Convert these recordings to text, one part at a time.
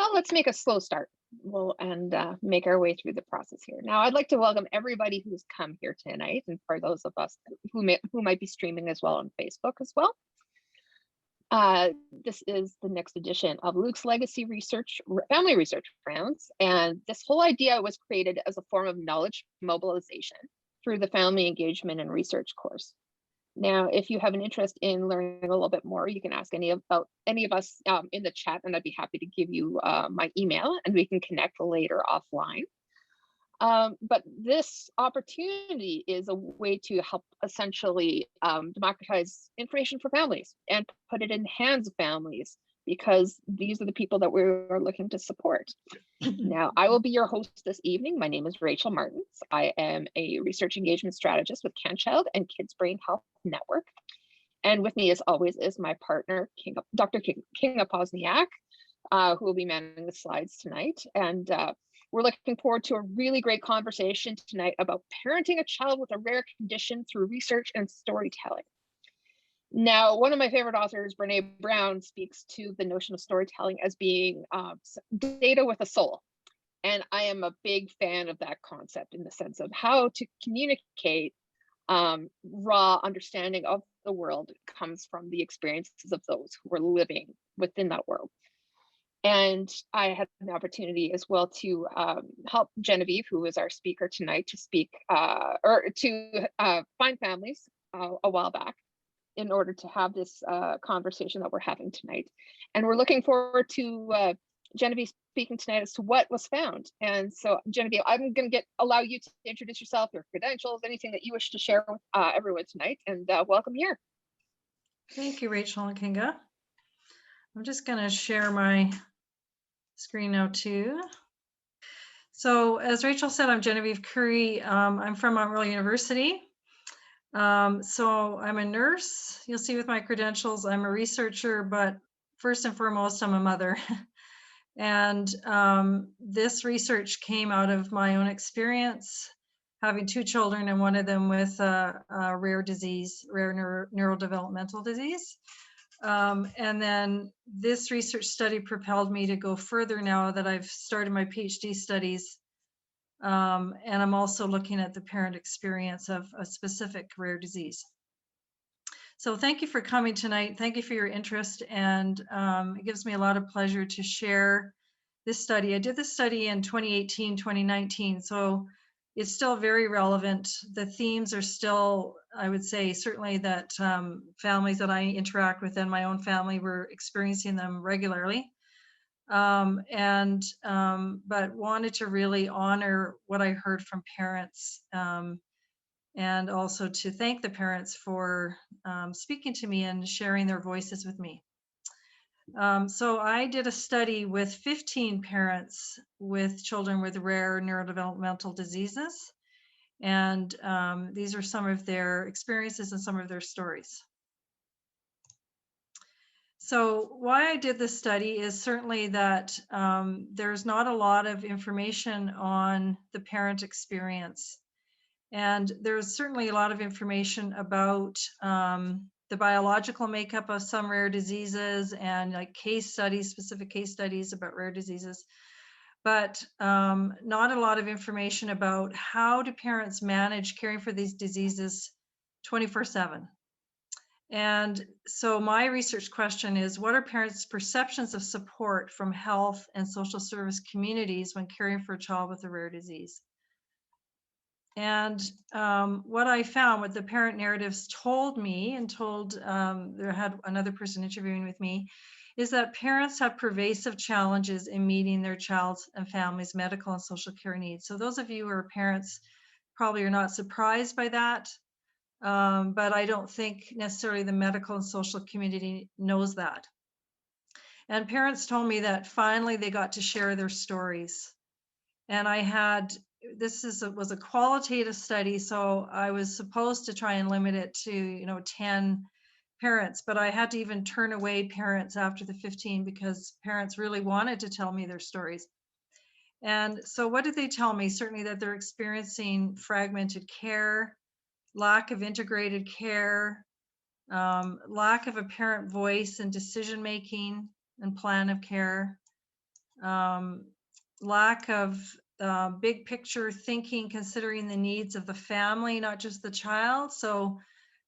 Well, let's make a slow start. And make our way through the process here. Now, I'd like to welcome everybody who's come here tonight, and for those of us who might be streaming as well on Facebook as well. This is the next edition of Luke's Legacy Family Research Rounds, and this whole idea was created as a form of knowledge mobilization through the Family Engagement and Research course. Now, if you have an interest in learning a little bit more, you can ask any of us in the chat, and I'd be happy to give you my email, and we can connect later offline. But this opportunity is a way to help essentially democratize information for families and put it in the hands of families, because these are the people that we're looking to support. Now, I will be your host this evening. My name is Rachel Martins. I am a research engagement strategist with CanChild and Kids Brain Health Network. And with me, as always, is my partner, Dr. Kinga Posniak, who will be managing the slides tonight. And we're looking forward to a really great conversation tonight about parenting a child with a rare condition through research and storytelling. Now, one of my favorite authors, Brene Brown, speaks to the notion of storytelling as being data with a soul. And I am a big fan of that concept in the sense of how to communicate raw understanding of the world comes from the experiences of those who are living within that world. And I had an opportunity as well to help Genevieve, who is our speaker tonight, to speak or to find families a while back in order to have this conversation that we're having tonight. And we're looking forward to Genevieve speaking tonight as to what was found. And so, Genevieve, I'm going to allow you to introduce yourself, your credentials, anything that you wish to share with everyone tonight, and welcome here. Thank you, Rachel and Kinga. I'm just going to share my screen now too. So as Rachel said, I'm Genevieve Currie. I'm from Mount Royal University. So I'm a nurse. You'll see with my credentials, I'm a researcher, but first and foremost, I'm a mother. And this research came out of my own experience, having two children, and one of them with a rare disease, rare neurodevelopmental disease. And then this research study propelled me to go further now that I've started my PhD studies. And I'm also looking at the parent experience of a specific rare disease. So thank you for coming tonight. Thank you for your interest. And it gives me a lot of pleasure to share this study. I did this study in 2018, 2019. So it's still very relevant. The themes are still, I would say, certainly that families that I interact with in my own family were experiencing them regularly. But wanted to really honor what I heard from parents, and also to thank the parents for speaking to me and sharing their voices with me. So I did a study with 15 parents with children with rare neurodevelopmental diseases. And these are some of their experiences and some of their stories. So why I did this study is certainly that there's not a lot of information on the parent experience. And there's certainly a lot of information about the biological makeup of some rare diseases and like specific case studies about rare diseases, but not a lot of information about how do parents manage caring for these diseases 24/7. And so my research question is, what are parents' perceptions of support from health and social service communities when caring for a child with a rare disease? And what I found, what the parent narratives told me and there had another person interviewing with me, is that parents have pervasive challenges in meeting their child's and family's medical and social care needs. So those of you who are parents probably are not surprised by that. But I don't think necessarily the medical and social community knows that. And parents told me that finally they got to share their stories. And was a qualitative study, so I was supposed to try and limit it to 10 parents, but I had to even turn away parents after the 15 because parents really wanted to tell me their stories. And so what did they tell me? Certainly that they're experiencing fragmented care, lack of integrated care, lack of a parent voice in decision-making and plan of care, um, lack of big picture thinking, considering the needs of the family, not just the child. So,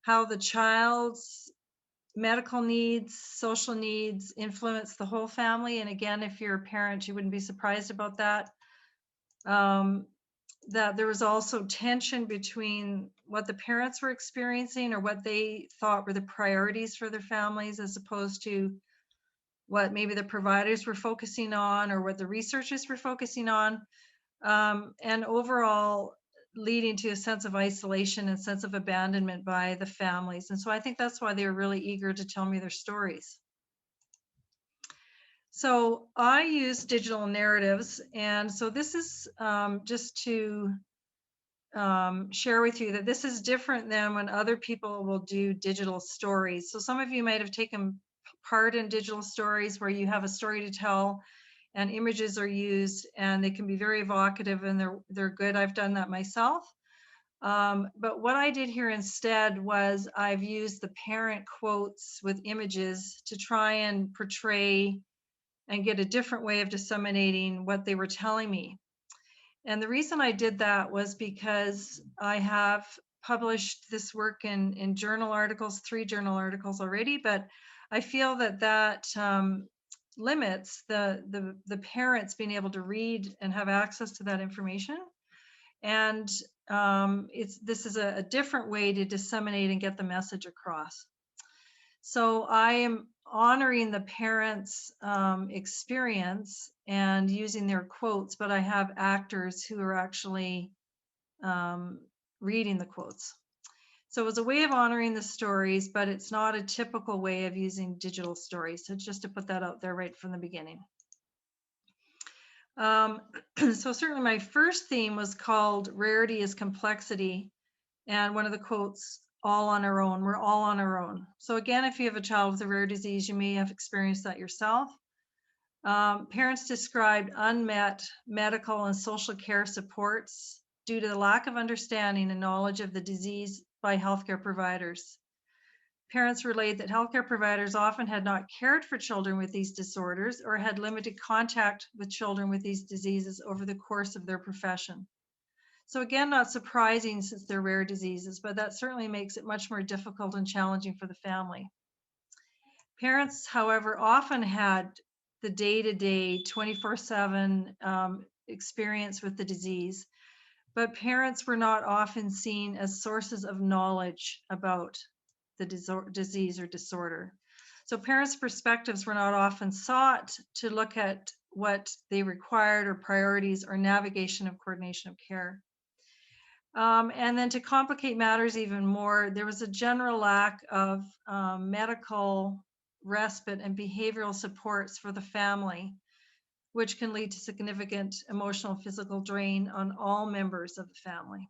how the child's medical needs, social needs influence the whole family. And again, if you're a parent, you wouldn't be surprised about that. Um, that there was also tension between what the parents were experiencing or what they thought were the priorities for their families, as opposed to what maybe the providers were focusing on or what the researchers were focusing on, and overall leading to a sense of isolation and sense of abandonment by the families. And so I think that's why they were really eager to tell me their stories. So I use digital narratives, and so this is just to share with you that this is different than when other people will do digital stories. So some of you might have taken part in digital stories where you have a story to tell and images are used, and they can be very evocative, and they're good. I've done that myself. But what I did here instead was I've used the parent quotes with images to try and portray and get a different way of disseminating what they were telling me. And the reason I did that was because I have published this work in journal articles, 3 journal articles already, but I feel that limits the parents being able to read and have access to that information. And this is a different way to disseminate and get the message across. So I am honoring the parents' experience and using their quotes, but I have actors who are actually reading the quotes. So it was a way of honoring the stories, but it's not a typical way of using digital stories. So just to put that out there right from the beginning. So certainly my first theme was called Rarity is Complexity. And one of the quotes, all on our own, we're all on our own. So again, if you have a child with a rare disease, you may have experienced that yourself. Parents described unmet medical and social care supports due to the lack of understanding and knowledge of the disease by healthcare providers. Parents relate that healthcare providers often had not cared for children with these disorders or had limited contact with children with these diseases over the course of their profession. So again, not surprising since they're rare diseases, but that certainly makes it much more difficult and challenging for the family. Parents, however, often had the day-to-day 24/7 experience with the disease, but parents were not often seen as sources of knowledge about the disease or disorder. So parents' perspectives were not often sought to look at what they required or priorities or navigation of coordination of care. And then to complicate matters even more, there was a general lack of medical respite and behavioral supports for the family, which can lead to significant emotional and physical drain on all members of the family.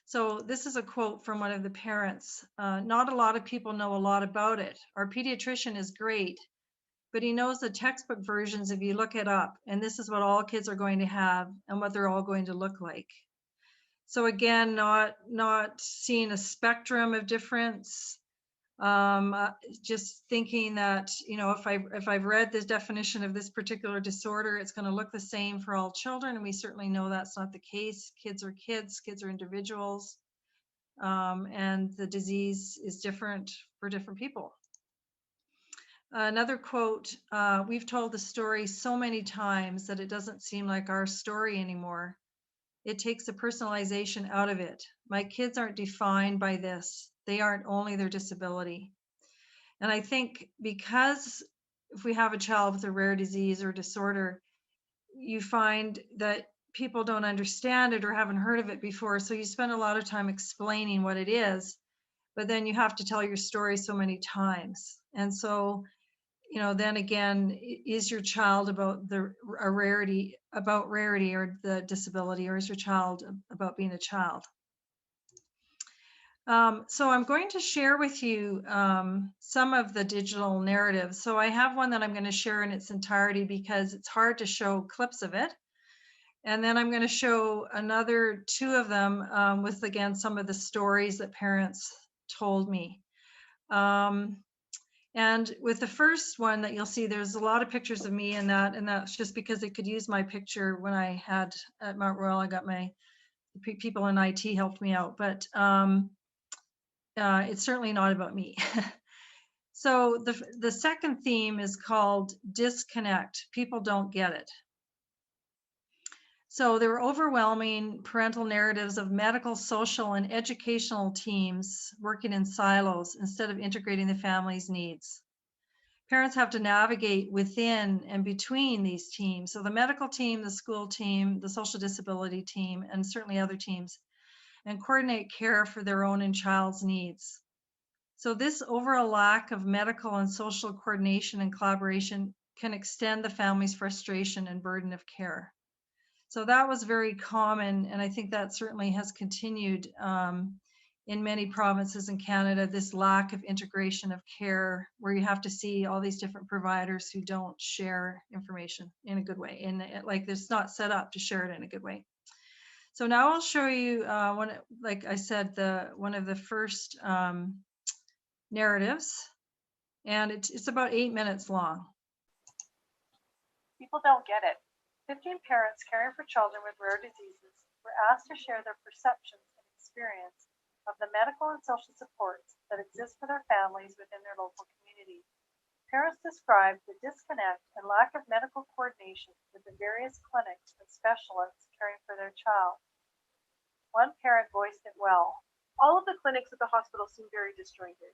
So this is a quote from one of the parents. Not a lot of people know a lot about it. Our pediatrician is great, but he knows the textbook versions if you look it up, and this is what all kids are going to have and what they're all going to look like. So again, not seeing a spectrum of difference, just thinking that, you know, if I've read this definition of this particular disorder, it's going to look the same for all children, and we certainly know that's not the case. Kids are kids, kids are individuals, and the disease is different for different people. Another quote, we've told the story so many times that it doesn't seem like our story anymore. It takes the personalization out of it. My kids aren't defined by this. They aren't only their disability. And I think because if we have a child with a rare disease or disorder, you find that people don't understand it or haven't heard of it before. So you spend a lot of time explaining what it is, but then you have to tell your story so many times. And so, you know, then again, is your child about rarity or the disability, or is your child about being a child? So I'm going to share with you some of the digital narratives. So I have one that I'm going to share in its entirety because it's hard to show clips of it. And then I'm going to show another 2 of them with, again, some of the stories that parents told me. And with the first one that you'll see, there's a lot of pictures of me in that, and that's just because they could use my picture when I had at Mount Royal. I got my people in IT helped me out, but it's certainly not about me. So the second theme is called disconnect. People don't get it. So there were overwhelming parental narratives of medical, social, and educational teams working in silos instead of integrating the family's needs. Parents have to navigate within and between these teams. So the medical team, the school team, the social disability team, and certainly other teams, and coordinate care for their own and child's needs. So this overall lack of medical and social coordination and collaboration can extend the family's frustration and burden of care. So that was very common, and I think that certainly has continued in many provinces in Canada, this lack of integration of care, where you have to see all these different providers who don't share information in a good way, and like it's not set up to share it in a good way. So now I'll show you like I said, one of the first narratives, and it's about 8 minutes long. People don't get it. 15 parents caring for children with rare diseases were asked to share their perceptions and experience of the medical and social supports that exist for their families within their local community. Parents described the disconnect and lack of medical coordination with the various clinics and specialists caring for their child. One parent voiced it well. All of the clinics at the hospital seem very disjointed.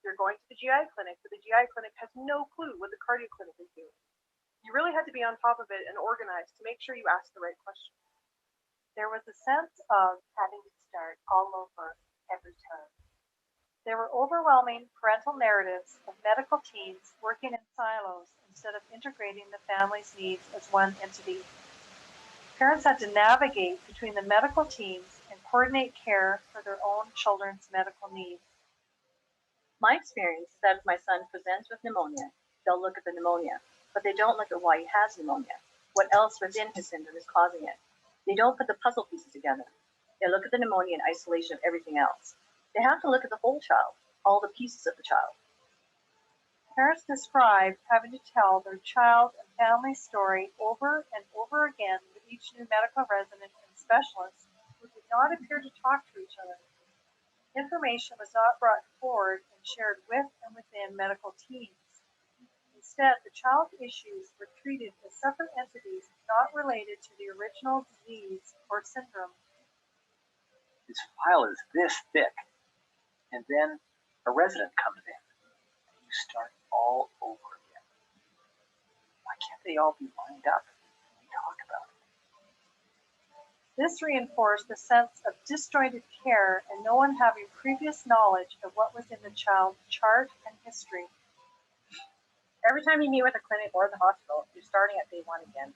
You're going to the GI clinic, but the GI clinic has no clue what the cardio clinic is doing. You really had to be on top of it and organized to make sure you asked the right questions. There was a sense of having to start all over every time. There were overwhelming parental narratives of medical teams working in silos instead of integrating the family's needs as one entity. Parents had to navigate between the medical teams and coordinate care for their own children's medical needs. My experience is that if my son presents with pneumonia, they'll look at the pneumonia, but they don't look at why he has pneumonia. What else within his syndrome is causing it? They don't put the puzzle pieces together. They look at the pneumonia in isolation of everything else. They have to look at the whole child, all the pieces of the child. Parents described having to tell their child and family story over and over again with each new medical resident and specialist who did not appear to talk to each other. Information was not brought forward and shared with and within medical teams. Instead, the child's issues were treated as separate entities not related to the original disease or syndrome. This file is this thick, and then a resident comes in, and you start all over again. Why can't they all be lined up and we talk about it? This reinforced the sense of disjointed care and no one having previous knowledge of what was in the child's chart and history. Every time you meet with a clinic or the hospital, you're starting at day one again.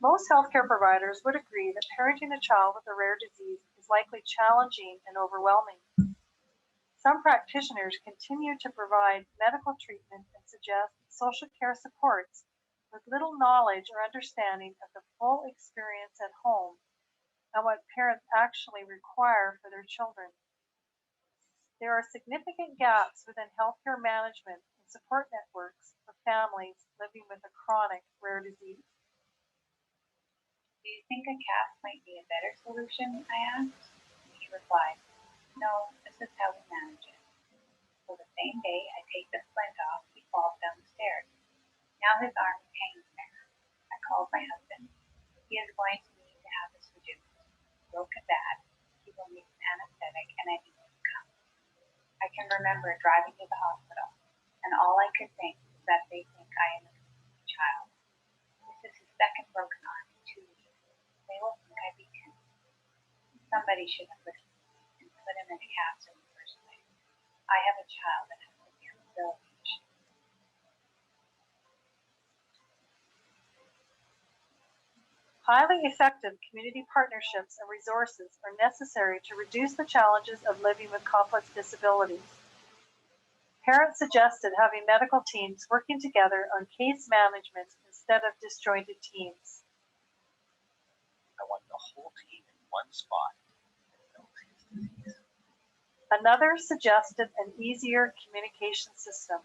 Most healthcare providers would agree that parenting a child with a rare disease is likely challenging and overwhelming. Some practitioners continue to provide medical treatment and suggest social care supports with little knowledge or understanding of the full experience at home and what parents actually require for their children. There are significant gaps within healthcare management and support networks for families living with a chronic rare disease. Do you think a cap might be a better solution? I asked. He replied, no, this is how we manage it. So the same day I take the splint off, he falls down the stairs. Now his arm hangs there. I called my husband. He is going to need to have this reduced. Broken bad. He will need an anesthetic and I need him to come. I can remember driving to the hospital, and all I could think is that they think I am a child. This is his second broken arm in 2 weeks. They will think I beat him. Somebody should have listened and put him in a cast in the first place. I have a child that has severe mobility issues. Highly effective community partnerships and resources are necessary to reduce the challenges of living with complex disabilities. Parents suggested having medical teams working together on case management instead of disjointed teams. I want the whole team in one spot that knows his disease. Another suggested an easier communication system.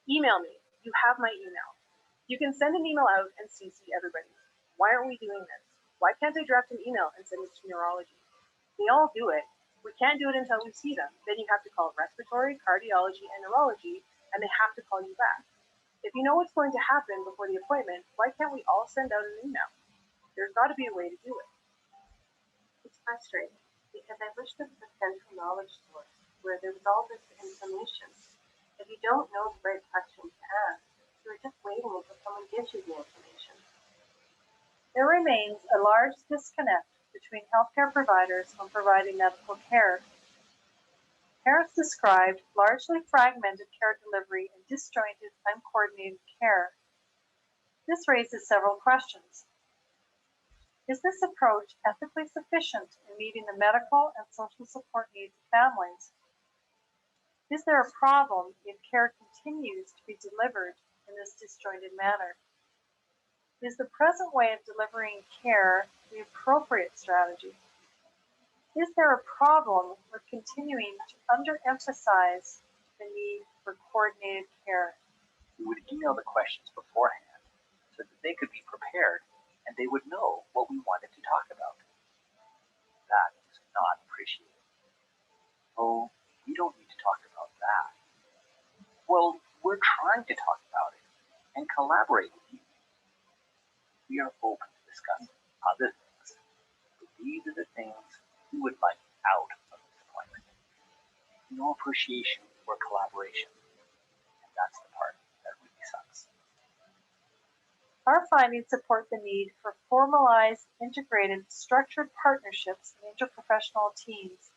Email me. You have my email. You can send an email out and CC everybody. Why aren't we doing this? Why can't I draft an email and send it to neurology? They all do it. We can't do it until we see them. Then you have to call respiratory, cardiology, and neurology, and they have to call you back. If you know what's going to happen before the appointment, why can't we all send out an email? There's got to be a way to do it. It's frustrating because I wish there was a central knowledge source where there was all this information. If you don't know the right questions to ask, you're just waiting until someone gives you the information. There remains a large disconnect between healthcare providers when providing medical care. Parents described largely fragmented care delivery and disjointed, uncoordinated care. This raises several questions. Is this approach ethically sufficient in meeting the medical and social support needs of families? Is there a problem if care continues to be delivered in this disjointed manner? Is the present way of delivering care the appropriate strategy? Is there a problem with continuing to underemphasize the need for coordinated care? We would email the questions beforehand so that they could be prepared and they would know what we wanted to talk about. That is not appreciated. Oh, we don't need to talk about that. Well, we're trying to talk about it and collaborate with you. We are open to discussing other things, but these are the things we would like out of this appointment. No appreciation or collaboration, and that's the part that really sucks. Our findings support the need for formalized, integrated, structured partnerships and interprofessional teams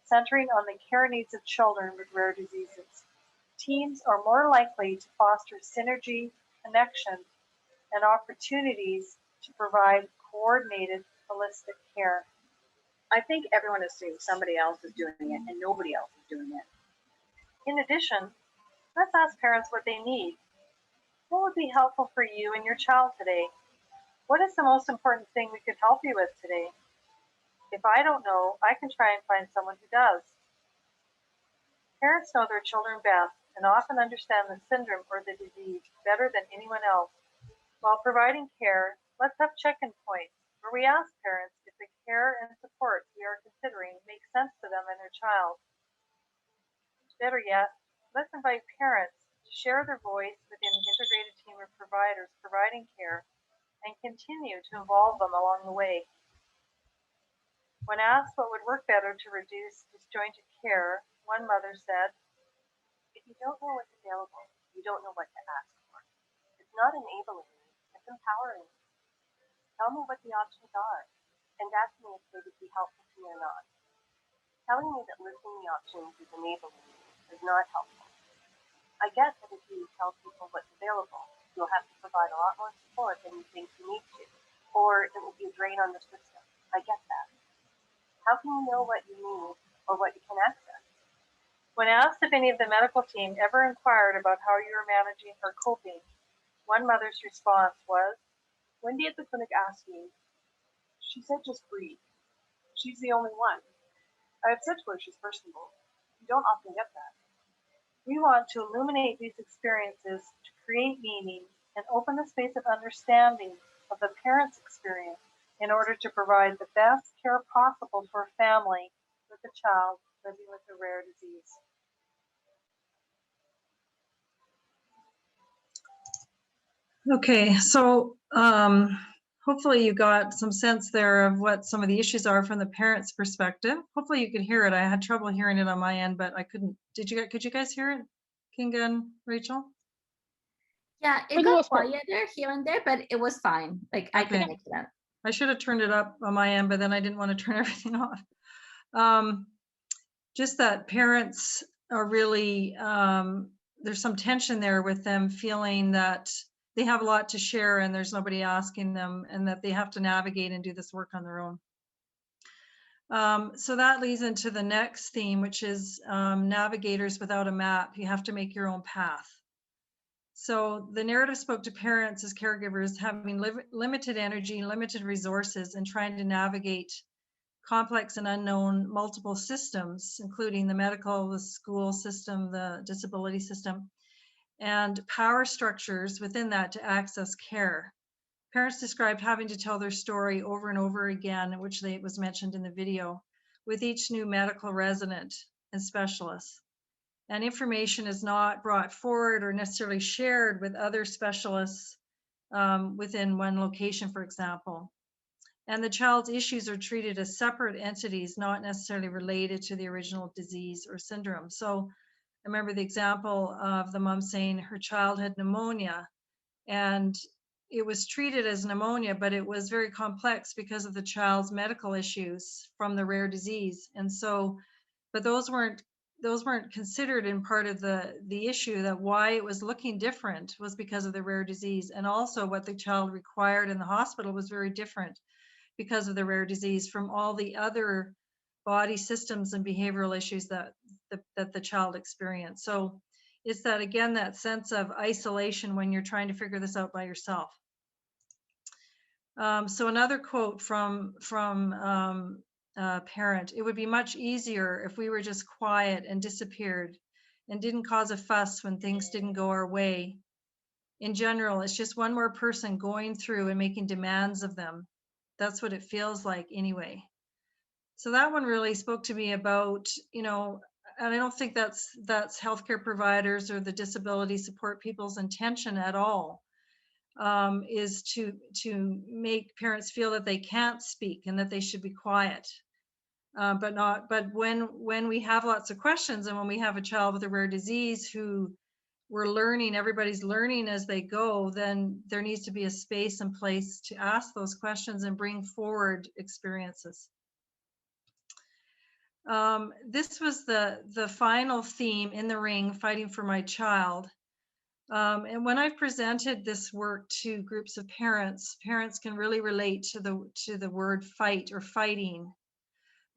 centering on the care needs of children with rare diseases. Teams are more likely to foster synergy, connection, and opportunities to provide coordinated, holistic care. I think everyone assumes somebody else is doing it and nobody else is doing it. In addition, let's ask parents what they need. What would be helpful for you and your child today? What is the most important thing we could help you with today? If I don't know, I can try and find someone who does. Parents know their children best and often understand the syndrome or the disease better than anyone else. While providing care, let's have check-in points where we ask parents if the care and support we are considering makes sense to them and their child. Better yet, let's invite parents to share their voice within the integrated team of providers providing care and continue to involve them along the way. When asked what would work better to reduce disjointed care, one mother said, If you don't know what's available, you don't know what to ask for. It's not enabling me, it's empowering me. Tell me what the options are, and ask me if they would be helpful to me or not. Telling me that listing the options is enabling me is not helpful. I get that if you tell people what's available, you'll have to provide a lot more support than you think you need to, or it will be a drain on the system. I get that. How can you know what you need or what you can access? when asked if any of the medical team ever inquired about how you were managing or coping, one mother's response was, Wendy at the clinic asked me. She said just breathe. She's the only one. I have said to her she's personable. You don't often get that. we want to illuminate these experiences to create meaning and open the space of understanding of the parent's experience in order to provide the best care possible for a family with a child living with a rare disease. Okay, so hopefully you got some sense there of what some of the issues are from the parent's perspective. Hopefully you could hear it. I had trouble hearing it on my end, but I couldn't. Could you guys hear it, Kinga and Rachel? Yeah, For it the got most part. quieter here and there, but it was fine. Like I Okay. could make it out. I should have turned it up on my end, but then I didn't want to turn everything off. Just that parents are really, there's some tension there with them feeling that they have a lot to share and there's nobody asking them and that they have to navigate and do this work on their own. So that leads into the next theme, which is navigators without a map. You have to make your own path. So the narrative spoke to parents as caregivers having limited energy, limited resources, and trying to navigate complex and unknown multiple systems, including the medical, the school system, the disability system. and power structures within that to access care. Parents described having to tell their story over and over again, which was mentioned in the video, with each new medical resident and specialist. And information is not brought forward or necessarily shared with other specialists within one location, for example. And the child's issues are treated as separate entities, not necessarily related to the original disease or syndrome. So I remember the example of the mom saying her child had pneumonia, and it was treated as pneumonia, but it was very complex because of the child's medical issues from the rare disease. And so, but those weren't considered in part of the issue, that why it was looking different was because of the rare disease. And also what the child required in the hospital was very different because of the rare disease from all the other body systems and behavioral issues that the child experienced. So it's that, again, that sense of isolation when you're trying to figure this out by yourself. So another quote from a parent: "It would be much easier if we were just quiet and disappeared and didn't cause a fuss when things didn't go our way. In general, it's just one more person going through and making demands of them. That's what it feels like anyway." So that one really spoke to me about, and I don't think that's healthcare providers or the disability support people's intention at all, is to make parents feel that they can't speak and that they should be quiet. But when we have lots of questions, and when we have a child with a rare disease who we're learning, everybody's learning as they go, then there needs to be a space and place to ask those questions and bring forward experiences. This was the final theme in the ring, Fighting for My Child. And when I've presented this work to groups of parents can really relate to the word fight or fighting.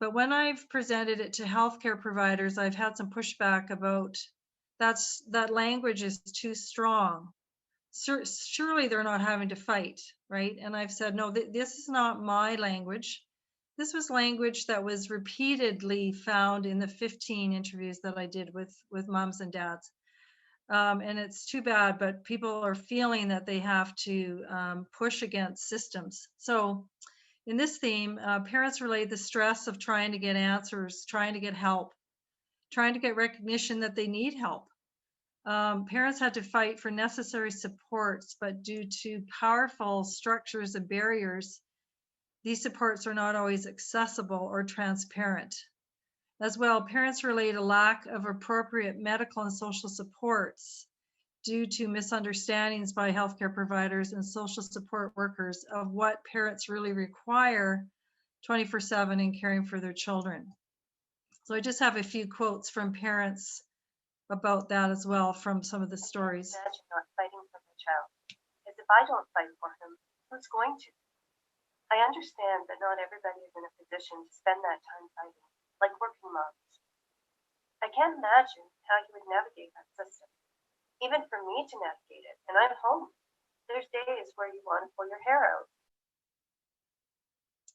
But when I've presented it to healthcare providers, I've had some pushback about that language is too strong. Surely they're not having to fight, right? And I've said, no, this is not my language. This was language that was repeatedly found in the 15 interviews that I did with moms and dads. And it's too bad, but people are feeling that they have to push against systems. So in this theme, parents relate the stress of trying to get answers, trying to get help, trying to get recognition that they need help. Parents had to fight for necessary supports, but due to powerful structures and barriers, these supports are not always accessible or transparent. As well, parents relate a lack of appropriate medical and social supports due to misunderstandings by healthcare providers and social support workers of what parents really require 24/7 in caring for their children. So I just have a few quotes from parents about that as well from some of the stories. Imagine not fighting for my child. As if I don't fight for him, who's going to? I understand that not everybody is in a position to spend that time fighting, like working moms. I can't imagine how you would navigate that system. Even for me to navigate it, and I'm home. There's days where you want to pull your hair out.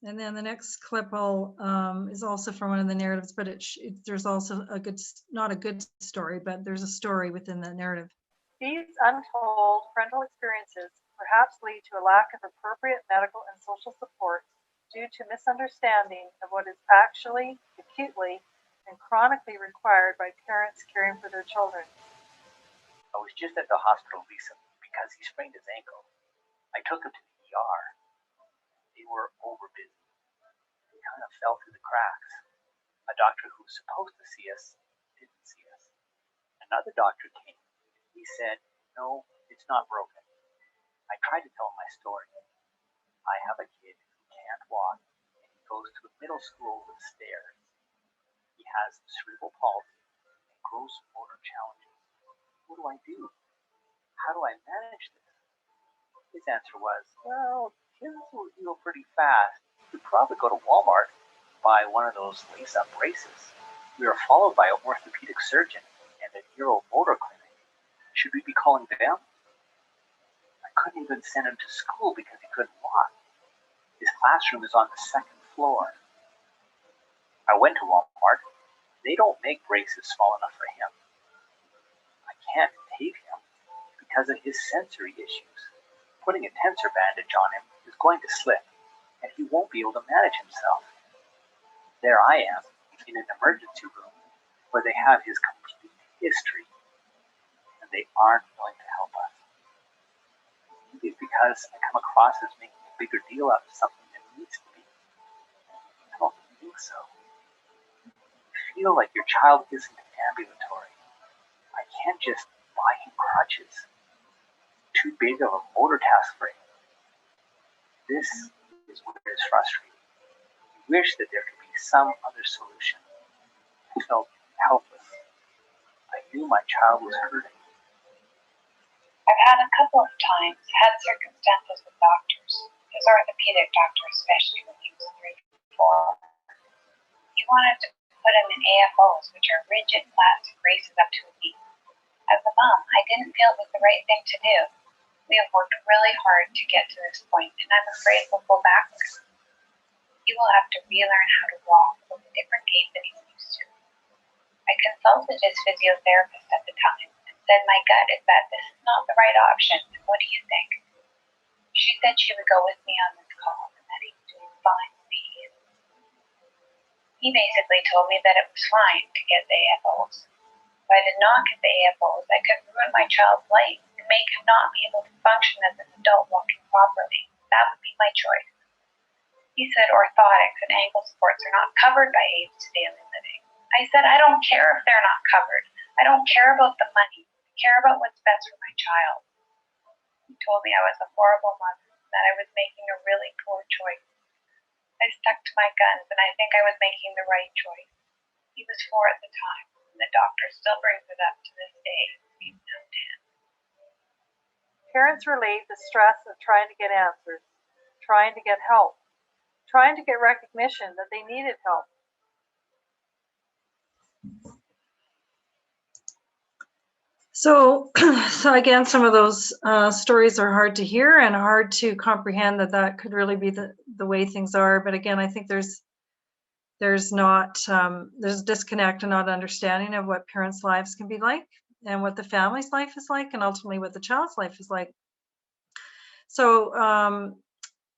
And then the next clip is also from one of the narratives, but there's also not a good story, but there's a story within the narrative. These untold parental experiences perhaps lead to a lack of appropriate medical and social support due to misunderstanding of what is actually, acutely, and chronically required by parents caring for their children. I was just at the hospital recently because he sprained his ankle. I took him to the ER. They were overbusy. He kind of fell through the cracks. A doctor who was supposed to see us didn't see us. Another doctor came. He said, "No, it's not broken." I tried to tell him my story. I have a kid who can't walk, and he goes to a middle school with stairs. He has cerebral palsy and gross motor challenges. What do I do? How do I manage this? His answer was, well, kids will heal pretty fast. You could probably go to Walmart and buy one of those lace-up braces. We were followed by an orthopedic surgeon and a neuromotor clinic. Should we be calling them? I couldn't even send him to school because he couldn't walk. His classroom is on the second floor. I went to Walmart. They don't make braces small enough for him. I can't take him because of his sensory issues. Putting a tensor bandage on him is going to slip, and he won't be able to manage himself. There I am, in an emergency room, where they have his complete history, and they aren't willing to help us. Maybe it's because I come across as making a bigger deal out of something than it needs to be. I don't think so. I feel like your child isn't ambulatory. I can't just buy him crutches. Too big of a motor task for him. This is where it's frustrating. I wish that there could be some other solution. I felt helpless. I knew my child was hurting. I've had a couple of times had circumstances with doctors, his orthopedic doctor especially when he was 3 or 4. He wanted to put him in AFOs, which are rigid plastic braces up to a knee. As a mom, I didn't feel it was the right thing to do. We have worked really hard to get to this point, and I'm afraid we'll go backwards. He will have to relearn how to walk with a different gait than he's used to. I consulted his physiotherapist at the time and said my gut is that this is not the right option. What do you think? She said she would go with me on this call and that he's doing fine when he is. He basically told me that it was fine to get the AFOs. If I did not get the AFOs, I could ruin my child's life and make him not be able to function as an adult walking properly. That would be my choice. He said orthotics and ankle supports are not covered by aids to daily living. I said, I don't care if they're not covered. I don't care about the money. I care about what's best for my child. He told me I was a horrible mother, that I was making a really poor choice. I stuck to my guns, and I think I was making the right choice. He was 4 at the time, and the doctor still brings it up to this day. He's now 10. Parents relate the stress of trying to get answers, trying to get help, trying to get recognition that they needed help. So, so again, some of those stories are hard to hear and hard to comprehend that could really be the way things are. But again, I think there's a disconnect and not understanding of what parents' lives can be like and what the family's life is like, and ultimately what the child's life is like. So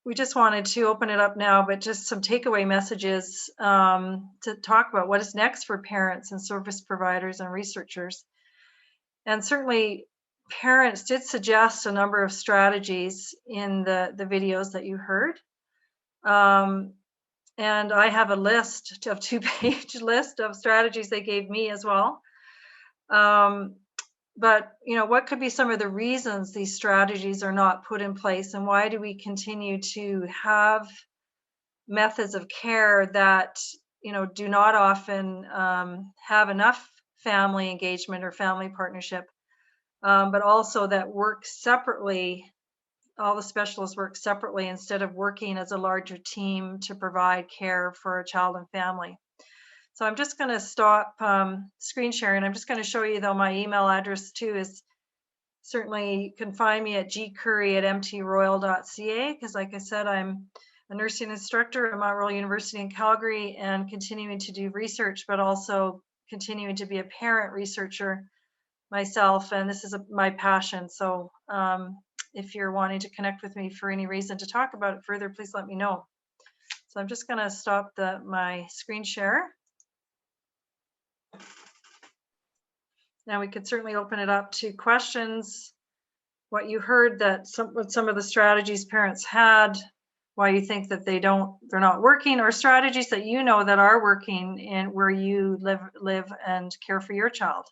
we just wanted to open it up now, but just some takeaway messages to talk about what is next for parents and service providers and researchers. And certainly parents did suggest a number of strategies in the videos that you heard. And I have a list of 2-page list of strategies they gave me as well. But, what could be some of the reasons these strategies are not put in place, and why do we continue to have methods of care that, do not often have enough family engagement or family partnership, but also that work separately. All the specialists work separately instead of working as a larger team to provide care for a child and family. So I'm just going to stop screen sharing. I'm just going to show you, though, my email address too is certainly, you can find me at gcurrie@mtroyal.ca, because like I said, I'm a nursing instructor at Mount Royal University in Calgary and continuing to do research, but also continuing to be a parent researcher myself, and this is my passion. So if you're wanting to connect with me for any reason to talk about it further, please let me know. So I'm just going to stop my screen share. Now we could certainly open it up to questions, what you heard, what some of the strategies parents had, why you think that they're not working, or strategies that that are working in where you live and care for your child.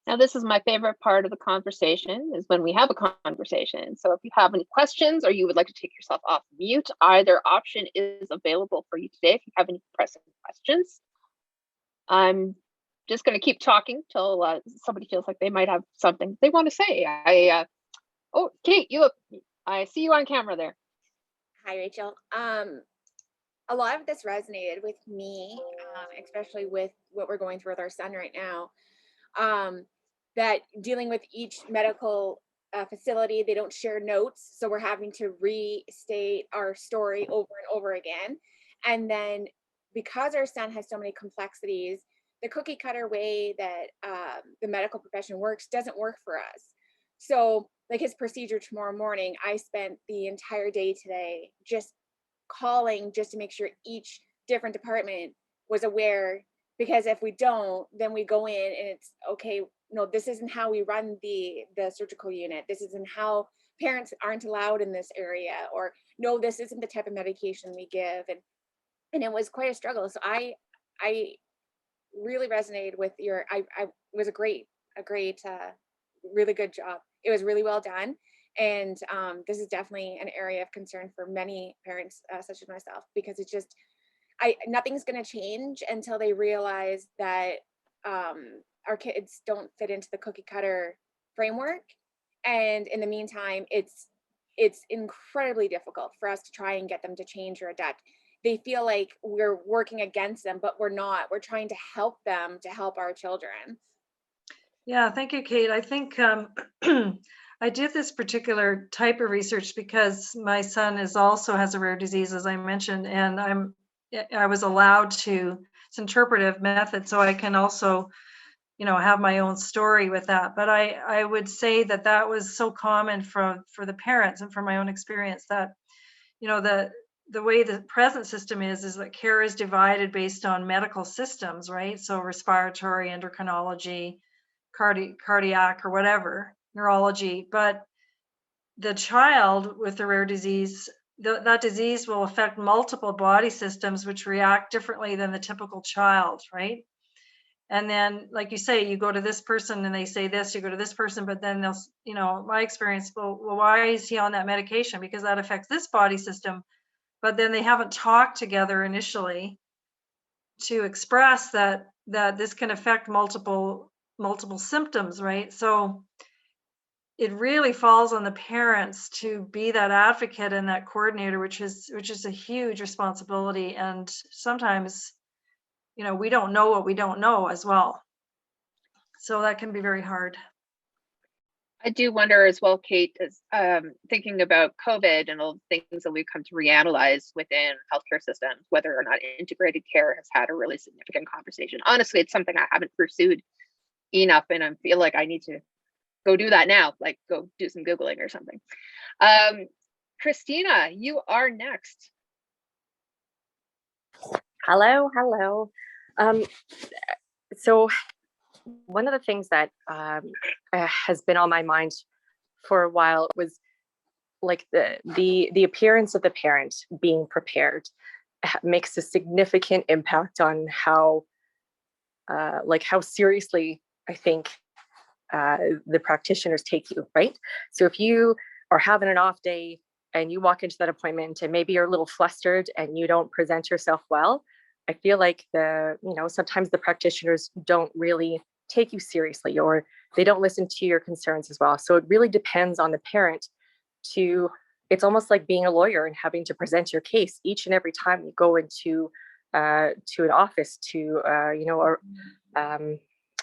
Now, this is my favorite part of the conversation, is when we have a conversation. So if you have any questions or you would like to take yourself off mute, either option is available for you today if you have any pressing questions. I'm just going to keep talking till somebody feels like they might have something they want to say. Oh, Kate, I see you on camera there. Hi, Rachel. A lot of this resonated with me, especially with what we're going through with our son right now. That dealing with each medical facility, they don't share notes, so we're having to restate our story over and over again. And then because our son has so many complexities, the cookie cutter way that the medical profession works doesn't work for us. So like his procedure tomorrow morning, I spent the entire day today just calling just to make sure each different department was aware, because if we don't, then we go in and it's okay, no, this isn't how we run the surgical unit. This isn't how parents aren't allowed in this area, or no, this isn't the type of medication we give. And it was quite a struggle. So I really resonated with your, it was a great, really good job. It was really well done. And this is definitely an area of concern for many parents, such as myself, because it's just, nothing's going to change until they realize that our kids don't fit into the cookie cutter framework. And in the meantime, it's incredibly difficult for us to try and get them to change or adapt. They feel like we're working against them, but we're not. We're trying to help them to help our children. Yeah, thank you, Kate. I think I did this particular type of research because my son also has a rare disease, as I mentioned, and I was allowed to, it's interpretive method, so I can also, have my own story with that. But I would say that was so common for the parents, and from my own experience, that, the way the present system is that care is divided based on medical systems, right? So respiratory, endocrinology, cardiac, or whatever, neurology. But the child with the rare disease, that disease will affect multiple body systems which react differently than the typical child, right? And then, like you say, you go to this person and they say this, you go to this person, but then they'll, my experience, well, why is he on that medication? Because that affects this body system. But then they haven't talked together initially to express that this can affect multiple symptoms, right? So it really falls on the parents to be that advocate and that coordinator, which is a huge responsibility. And sometimes, we don't know what we don't know as well. So that can be very hard. I do wonder as well, Kate, is thinking about COVID and all the things that we've come to reanalyze within healthcare systems, whether or not integrated care has had a really significant conversation. Honestly, it's something I haven't pursued enough, and I feel like I need to go do that now, like go do some Googling or something. Christina, you are next. Hello. So one of the things that has been on my mind for a while was like the appearance of the parent being prepared makes a significant impact on how seriously I think the practitioners take you, right? So if you are having an off day and you walk into that appointment and maybe you're a little flustered and you don't present yourself well, I feel like sometimes the practitioners don't really take you seriously, or they don't listen to your concerns as well. So it really depends on the parent it's almost like being a lawyer and having to present your case each and every time you go into to an office, to to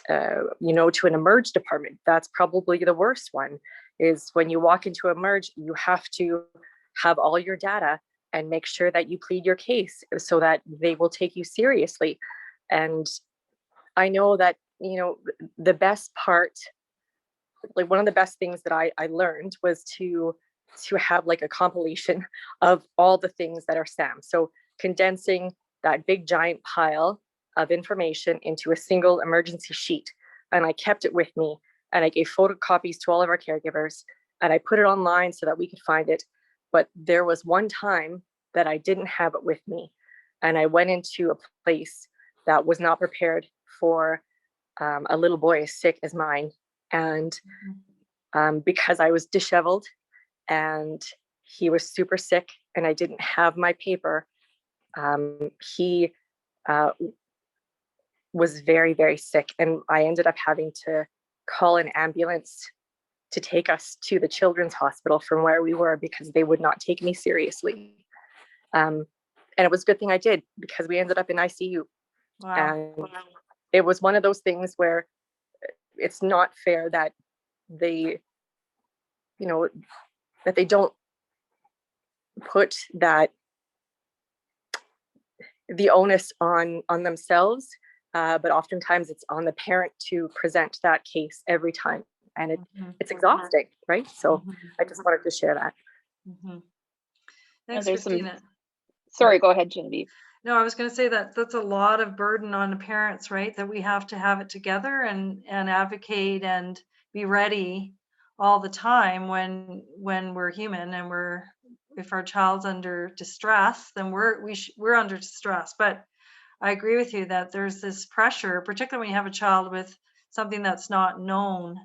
an emerge department. That's probably the worst one, is when you walk into emerge, you have to have all your data and make sure that you plead your case so that they will take you seriously. And I know that, the best part, like one of the best things that I learned was to have like a compilation of all the things that are SAM. So condensing that big giant pile of information into a single emergency sheet. And I kept it with me, and I gave photocopies to all of our caregivers, and I put it online so that we could find it. But there was one time that I didn't have it with me, and I went into a place that was not prepared for a little boy as sick as mine. And because I was disheveled and he was super sick and I didn't have my paper, he was very, very sick. And I ended up having to call an ambulance to take us to the children's hospital from where we were, because they would not take me seriously. And it was a good thing I did, because we ended up in ICU. Wow. And it was one of those things where it's not fair that they don't put the onus on themselves but oftentimes it's on the parent to present that case every time, and it's exhausting, right? So I just wanted to share that. Thanks, there's some- Christina. Sorry, go ahead, Genevieve. No, I was going to say that that's a lot of burden on the parents, right? That we have to have it together and advocate and be ready all the time when we're human and if our child's under distress, then we're under distress. But I agree with you that there's this pressure, particularly when you have a child with something that's not known,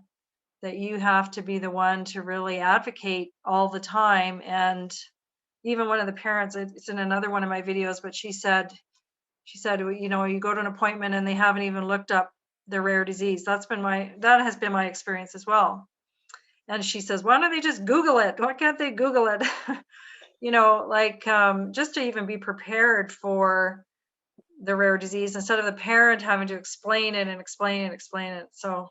that you have to be the one to really advocate all the time. And even one of the parents, it's in another one of my videos, but she said, you know, you go to an appointment and they haven't even looked up their rare disease. That has been my experience as well. And she says, why don't they just Google it? Why can't they Google it? You know, like just to even be prepared for the rare disease instead of the parent having to explain it and explain it. So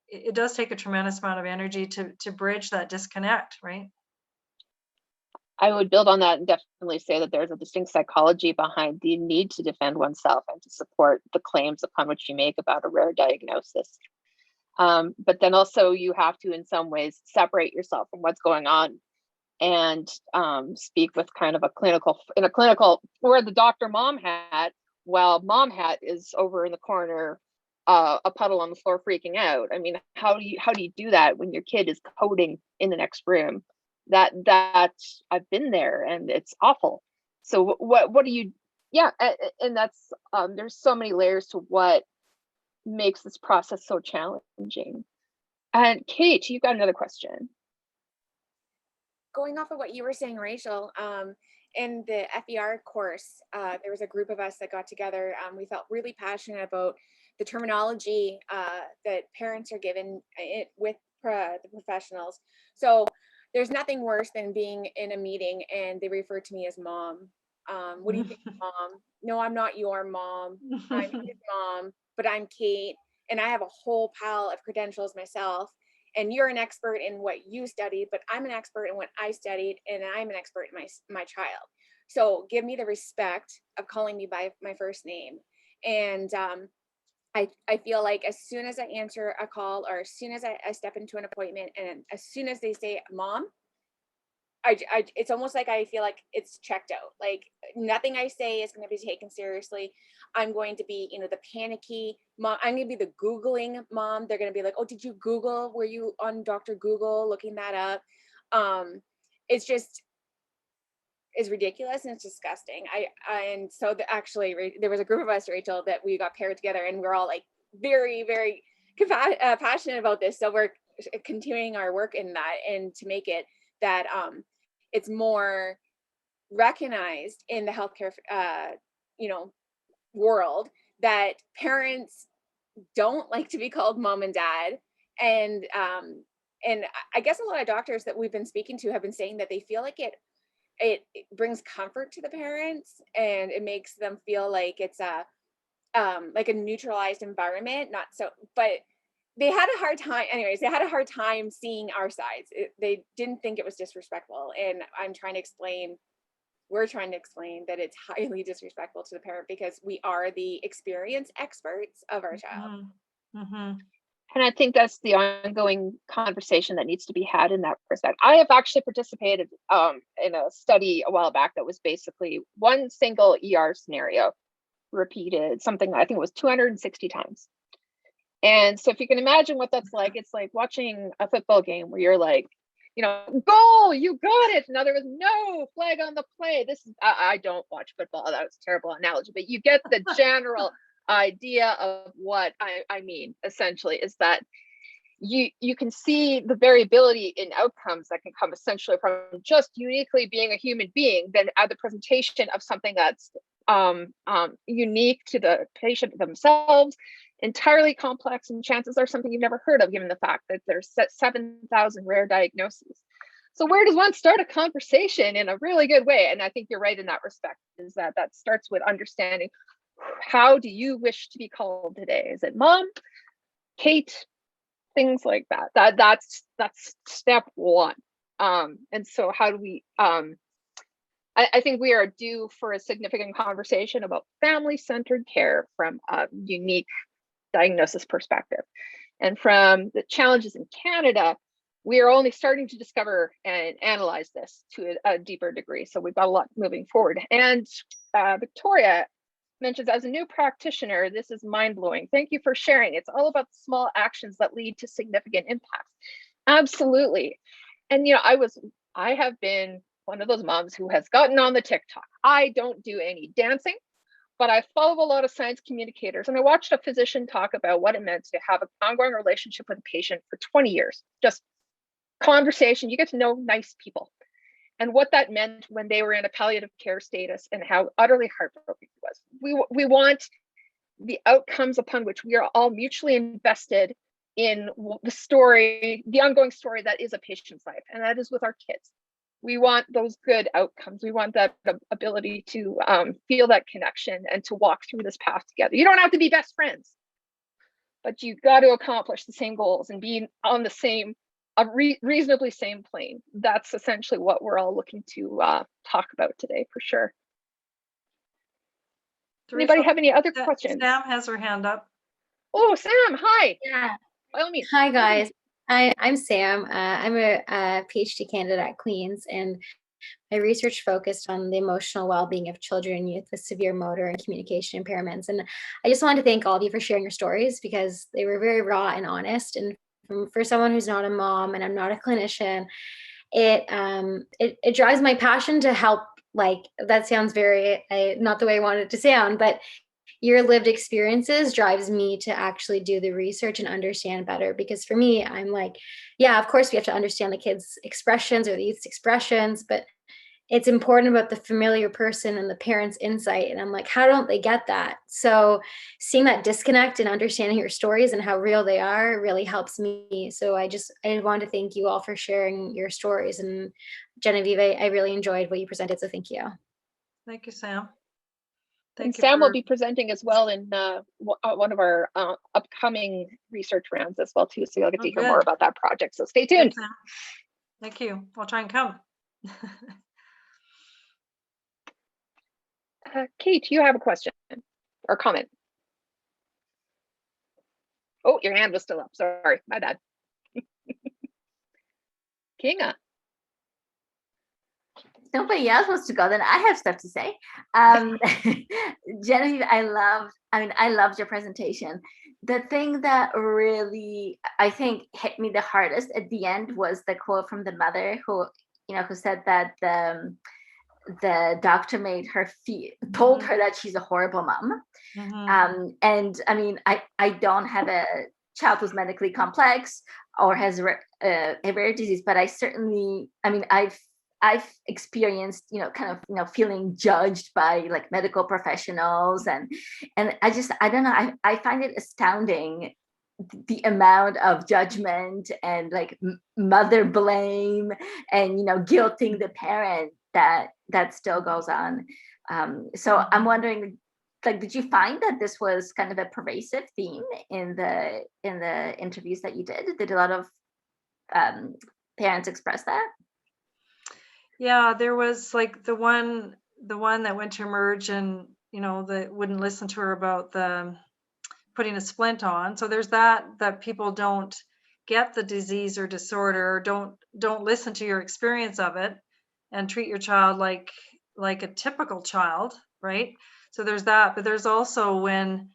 it does take a tremendous amount of energy to bridge that disconnect, right? I would build on that and definitely say that there's a distinct psychology behind the need to defend oneself and to support the claims upon which you make about a rare diagnosis. But then also you have to, in some ways, separate yourself from what's going on and speak with kind of a clinical, where the doctor mom hat, while mom hat is over in the corner, a puddle on the floor freaking out. I mean, how do you do that when your kid is coding in the next room? That I've been there and it's awful. So what do you, and that's there's so many layers to what makes this process so challenging. And Kate, you've got another question. Going off of what you were saying, Rachel, in the FER course, there was a group of us that got together. We felt really passionate about the terminology that parents are given with the professionals. So there's nothing worse than being in a meeting and they refer to me as mom. What do you think, mom? No, I'm not your mom. I'm his mom, but I'm Kate, and I have a whole pile of credentials myself. And you're an expert in what you studied, but I'm an expert in what I studied, and I'm an expert in my child. So give me the respect of calling me by my first name. And I feel like as soon as I answer a call or as soon as I step into an appointment and as soon as they say mom, it's almost like I feel like it's checked out. Like nothing I say is going to be taken seriously. I'm going to be, the panicky mom. I'm going to be the Googling mom. They're going to be like, oh, did you Google? Were you on Dr. Google looking that up? It's ridiculous and it's disgusting. And so actually there was a group of us, Rachel, that we got paired together and we're all like very, very passionate about this. So we're continuing our work in that and to make it that it's more recognized in the healthcare, world that parents don't like to be called mom and dad. And I guess a lot of doctors that we've been speaking to have been saying that they feel like it brings comfort to the parents and it makes them feel like it's a neutralized environment, not so, but they had a hard time. Anyways, they had a hard time seeing our sides. They didn't think it was disrespectful. And we're trying to explain that it's highly disrespectful to the parent because we are the experience experts of our child. And I think that's the ongoing conversation that needs to be had in that respect. I have actually participated in a study a while back that was basically one single ER scenario repeated something, I think it was 260 times. And so if you can imagine what that's like, it's like watching a football game where you're like, goal, you got it. Now there was no flag on the play. I don't watch football. That was a terrible analogy, but you get the general idea of what I mean, essentially, is that you can see the variability in outcomes that can come essentially from just uniquely being a human being, then at the presentation of something that's unique to the patient themselves, entirely complex, and chances are something you've never heard of, given the fact that there's 7,000 rare diagnoses. So where does one start a conversation in a really good way? And I think you're right in that respect, is that starts with understanding, how do you wish to be called today? Is it mom, Kate, things like that? That's step one. And so how do we I think we are due for a significant conversation about family-centered care from a unique diagnosis perspective. And from the challenges in Canada, we are only starting to discover and analyze this to a deeper degree. So we've got a lot moving forward. And Victoria mentions, as a new practitioner, this is mind-blowing. Thank you for sharing. It's all about the small actions that lead to significant impacts. Absolutely. And I have been one of those moms who has gotten on the TikTok. I don't do any dancing, but I follow a lot of science communicators, and I watched a physician talk about what it meant to have an ongoing relationship with a patient for 20 years. Just conversation, you get to know nice people, and what that meant when they were in a palliative care status and how utterly heartbroken it was. We want the outcomes upon which we are all mutually invested in the story, the ongoing story that is a patient's life, and that is with our kids. We want those good outcomes. We want that ability to feel that connection and to walk through this path together. You don't have to be best friends, but you've got to accomplish the same goals and be on the same, reasonably same plane. That's essentially what we're all looking to talk about today, for sure. Anybody have any other questions? Sam has her hand up. Oh, Sam, hi. Yeah. By all means. Hi, guys. I'm Sam. I'm a PhD candidate at Queen's, and my research focused on the emotional well-being of children and youth with severe motor and communication impairments. And I just wanted to thank all of you for sharing your stories, because they were very raw and honest. And for someone who's not a mom and I'm not a clinician, it drives my passion to help. Like, that sounds very not the way I wanted it to sound, but your lived experiences drives me to actually do the research and understand better. Because for me, I'm like, yeah, of course we have to understand the kids' expressions or the youth's expressions, but it's important about the familiar person and the parent's insight. And I'm like, how don't they get that? So seeing that disconnect and understanding your stories and how real they are really helps me. So I want to thank you all for sharing your stories. And Genevieve, I really enjoyed what you presented. So thank you. Thank you, Sam. And Sam will be presenting as well in one of our upcoming research rounds as well too. So you'll get to hear more about that project. So stay tuned. Thank you. I'll try and come. Kate, you have a question or comment? Oh, your hand was still up. Sorry, my bad. Kinga. Nobody else wants to go, then I have stuff to say. Genevieve, I loved your presentation. The thing that really, I think, hit me the hardest at the end was the quote from the mother who said that the doctor made her told her that she's a horrible mom. And I mean, I don't have a child who's medically complex or has a rare disease, but I certainly, I've experienced, feeling judged by like medical professionals, and I don't know, I find it astounding the amount of judgment and like mother blame and guilting the parent that still goes on. So I'm wondering, like, did you find that this was kind of a pervasive theme in the interviews that you did? Did a lot of parents express that? Yeah, there was like the one that went to Emerge and that wouldn't listen to her about the putting a splint on. So there's that people don't get the disease or disorder, or don't listen to your experience of it and treat your child like a typical child, right? So there's that, but there's also when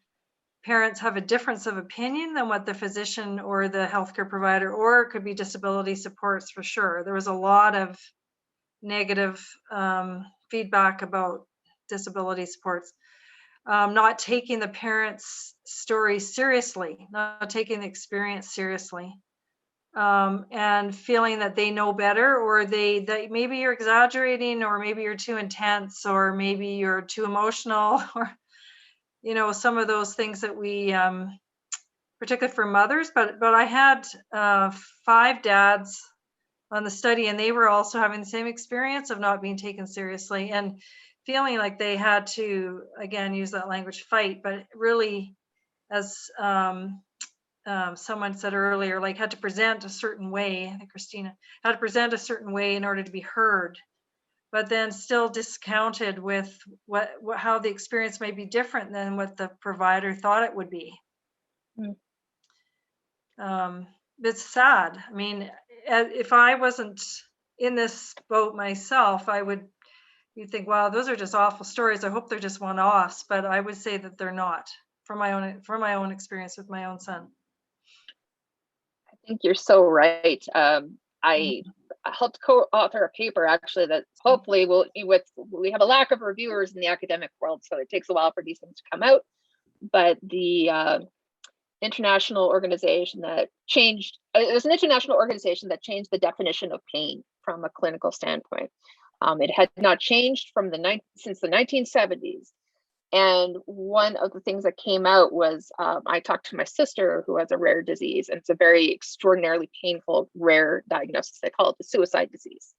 parents have a difference of opinion than what the physician or the healthcare provider, or it could be disability supports for sure. There was a lot of negative feedback about disability supports, not taking the parents' story seriously, not taking the experience seriously, and feeling that they know better, or that maybe you're exaggerating, or maybe you're too intense, or maybe you're too emotional, or some of those things that we particularly for mothers. But I had 5 dads on the study, and they were also having the same experience of not being taken seriously and feeling like they had to, again, use that language, fight, but really, as someone said earlier, like had to present a certain way. I think Christina had to present a certain way in order to be heard. but then still discounted with how the experience may be different than what the provider thought it would be. It's sad. I mean, if I wasn't in this boat myself, you'd think, wow, those are just awful stories. I hope they're just one-offs, but I would say that they're not, from my own experience with my own son. I think you're so right. I helped co-author a paper actually that hopefully we have a lack of reviewers in the academic world, so it takes a while for these things to come out. But the international organization that changed, it was an international organization that changed the definition of pain from a clinical standpoint. It had not changed since the 1970s. And one of the things that came out was I talked to my sister who has a rare disease, and it's a very extraordinarily painful, rare diagnosis. They call it the suicide disease.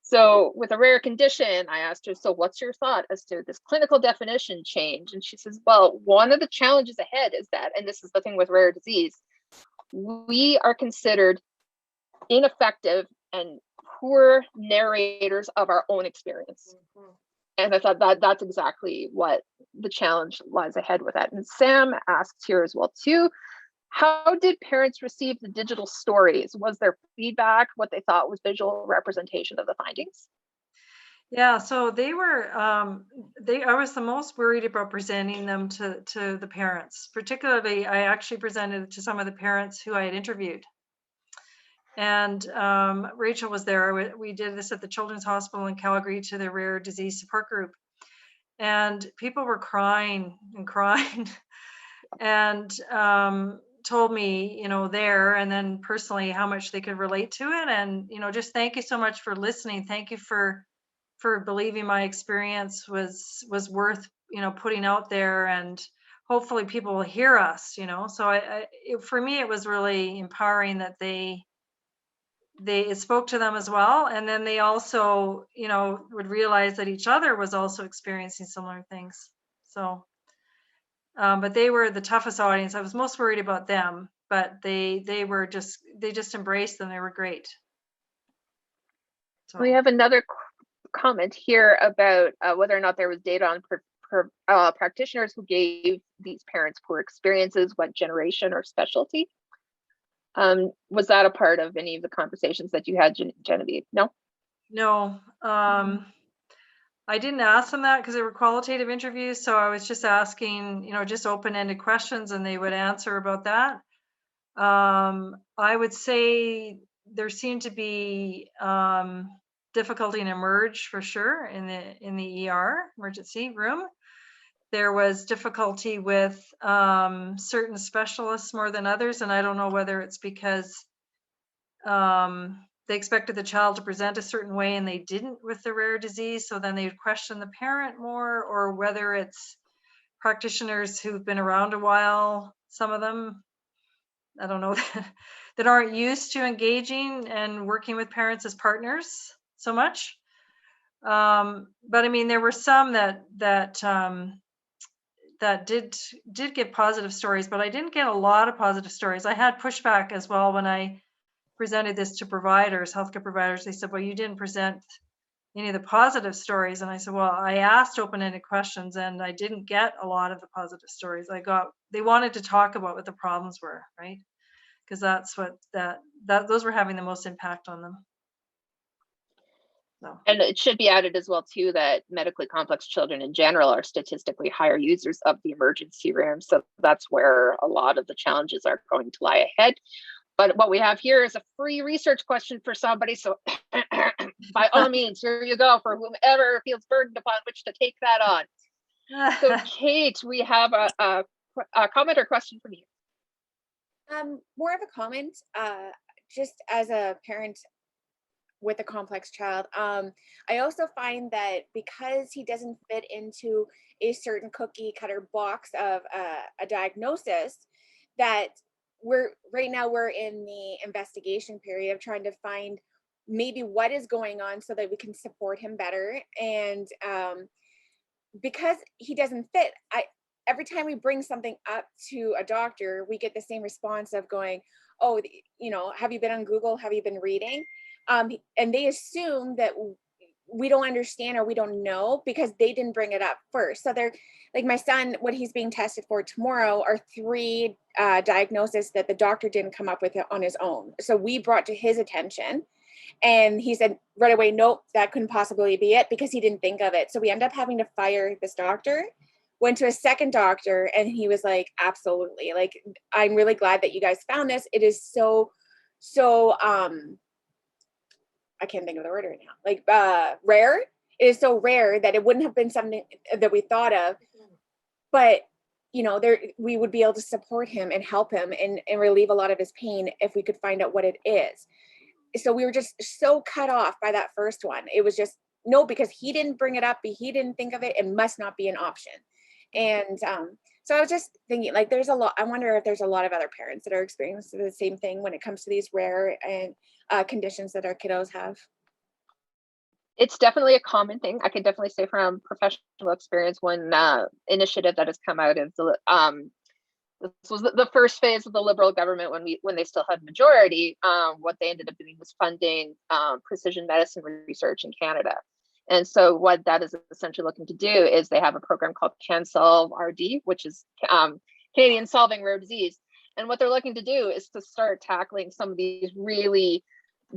So with a rare condition, I asked her, so what's your thought as to this clinical definition change? And she says, well, one of the challenges ahead is that, and this is the thing with rare disease, we are considered ineffective and poor narrators of our own experience. And I thought that's exactly what the challenge lies ahead with that. And Sam asked here as well too, how did parents receive the digital stories? Was there feedback, what they thought was visual representation of the findings? Yeah, so they were, I was the most worried about presenting them to the parents. Particularly, I actually presented it to some of the parents who I had interviewed. And Rachel was there. We did this at the Children's Hospital in Calgary to the rare disease support group. And people were crying and crying and told me, there and then personally how much they could relate to it. And, just thank you so much for listening. Thank you for believing my experience was worth, putting out there, and hopefully people will hear us, So for me, it was really empowering that it spoke to them as well. And then they also, would realize that each other was also experiencing similar things. So, but they were the toughest audience. I was most worried about them, but they just embraced them. They were great. So. We have another comment here about whether or not there was data on practitioners who gave these parents poor experiences, what generation or specialty. Was that a part of any of the conversations that you had, Genevieve? No, I didn't ask them that because they were qualitative interviews. So I was just asking, just open-ended questions, and they would answer about that. I would say there seemed to be difficulty in emerge for sure in the ER emergency room. There was difficulty with certain specialists more than others, and I don't know whether it's because they expected the child to present a certain way and they didn't with the rare disease, so then they would question the parent more, or whether it's practitioners who've been around a while, some of them, I don't know, that aren't used to engaging and working with parents as partners so much. But I mean, there were some that did get positive stories, but I didn't get a lot of positive stories. I had pushback as well when I presented this to providers, healthcare providers. They said, well, you didn't present any of the positive stories. And I said, well, I asked open-ended questions and I didn't get a lot of the positive stories. They wanted to talk about what the problems were, right? Because that's what those were having the most impact on them. So. And it should be added as well too that medically complex children in general are statistically higher users of the emergency room. So that's where a lot of the challenges are going to lie ahead. But what we have here is a free research question for somebody. So by all means, here you go for whomever feels burdened upon which to take that on. So Kate, we have a comment or question from you. More of a comment, just as a parent with a complex child. I also find that because he doesn't fit into a certain cookie cutter box of a diagnosis, that we're in the investigation period of trying to find maybe what is going on so that we can support him better. And because he doesn't fit, every time we bring something up to a doctor, we get the same response of going, oh, have you been on Google? Have you been reading? And they assume that we don't understand or we don't know because they didn't bring it up first. So they're like, my son, what he's being tested for tomorrow are 3 diagnoses that the doctor didn't come up with on his own. So we brought to his attention, and he said right away, nope, that couldn't possibly be it, because he didn't think of it. So we ended up having to fire this doctor, went to a second doctor, and he was like, absolutely, like, I'm really glad that you guys found this. It is so I can't think of the word right now, like rare. It is so rare that it wouldn't have been something that we thought of, but you know, we would be able to support him and help him and relieve a lot of his pain if we could find out what it is. So we were just so cut off by that first one. It was just, no, because he didn't bring it up, he didn't think of it, it must not be an option. And so I was just thinking, like, there's a lot, I wonder if there's a lot of other parents that are experiencing the same thing when it comes to these rare and conditions that our kiddos have. It's definitely a common thing. I can definitely say from professional experience, one initiative that has come out of the this was the first phase of the Liberal government when they still had majority. What they ended up doing was funding precision medicine research in Canada. And so what that is essentially looking to do is they have a program called CanSolve RD, which is Canadian Solving Rare Disease. And what they're looking to do is to start tackling some of these really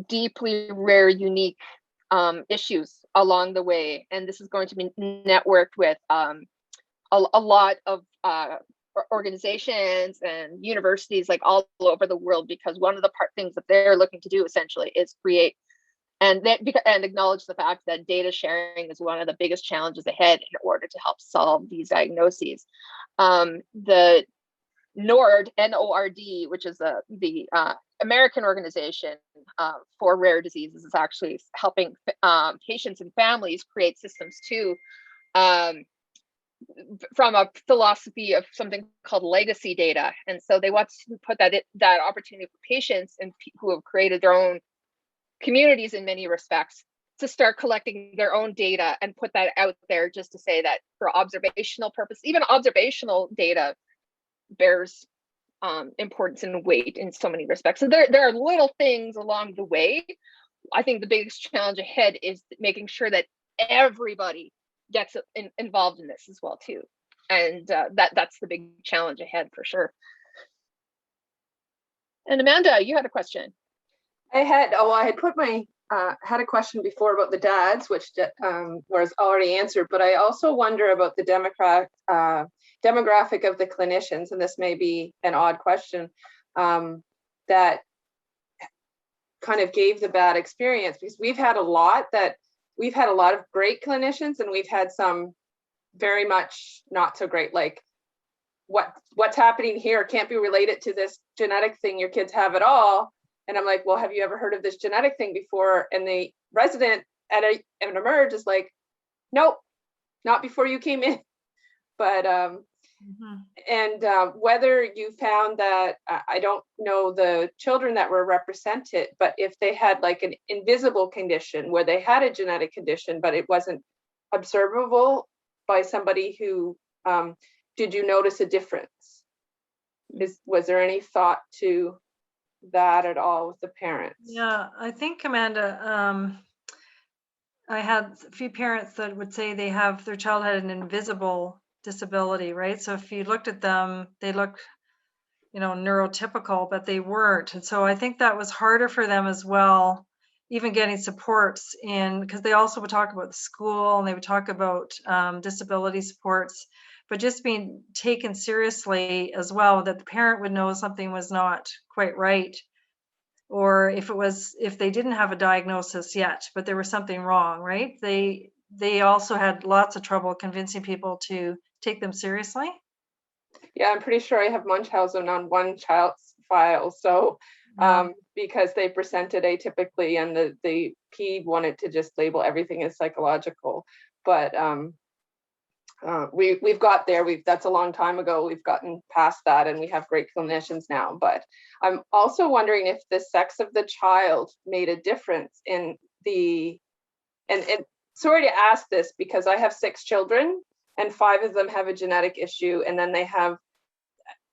deeply rare, unique issues along the way. And this is going to be networked with a lot of organizations and universities like all over the world, because one of the things that they're looking to do essentially is create and acknowledge the fact that data sharing is one of the biggest challenges ahead in order to help solve these diagnoses. The NORD, N-O-R-D, which is the American organization for rare diseases, is actually helping patients and families create systems too, from a philosophy of something called legacy data. And so they want to put that opportunity for patients and who have created their own communities in many respects to start collecting their own data and put that out there, just to say that for observational purpose, even observational data bears importance and weight in so many respects. So there are little things along the way. I think the biggest challenge ahead is making sure that everybody gets involved in this as well too. And that's the big challenge ahead for sure. And Amanda, you had a question. I had put my had a question before about the dads, which was already answered, but I also wonder about the demographic of the clinicians, and this may be an odd question, that kind of gave the bad experience, because we've had a lot of great clinicians, and we've had some very much not so great, like what's happening here can't be related to this genetic thing your kids have at all. And I'm like, well, have you ever heard of this genetic thing before? And the resident at an emerge is like, nope, not before you came in. But whether you found that, I don't know the children that were represented, but if they had like an invisible condition where they had a genetic condition, but it wasn't observable by somebody who, did you notice a difference? Was there any thought to that at all with the parents? Yeah, I think, Amanda, I had a few parents that would say their child had an invisible disability, right? So if you looked at them, they looked, neurotypical, but they weren't. And so I think that was harder for them as well, even getting supports because they also would talk about the school, and they would talk about disability supports, but just being taken seriously as well, that the parent would know something was not quite right. Or if they didn't have a diagnosis yet, but there was something wrong, right? They also had lots of trouble convincing people to take them seriously. Yeah, I'm pretty sure I have Munchausen on one child's file. So because they presented atypically, and the PED wanted to just label everything as psychological. But we've got there. That's a long time ago. We've gotten past that, and we have great clinicians now. But I'm also wondering if the sex of the child made a difference in and sorry to ask this, because I have 6 children and 5 of them have a genetic issue, and then they have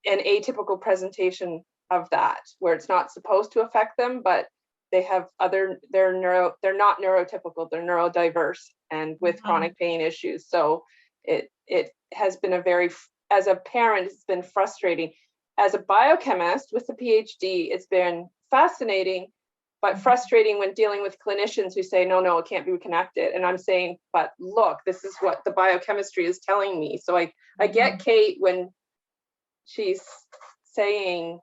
an atypical presentation of that where it's not supposed to affect them, but they have other, they're not neurotypical, they're neurodiverse and with chronic pain issues. So it has been a very, as a parent, it's been frustrating. As a biochemist with a PhD, it's been fascinating, but frustrating when dealing with clinicians who say, no, it can't be connected. And I'm saying, but look, this is what the biochemistry is telling me. So I get Kate when she's saying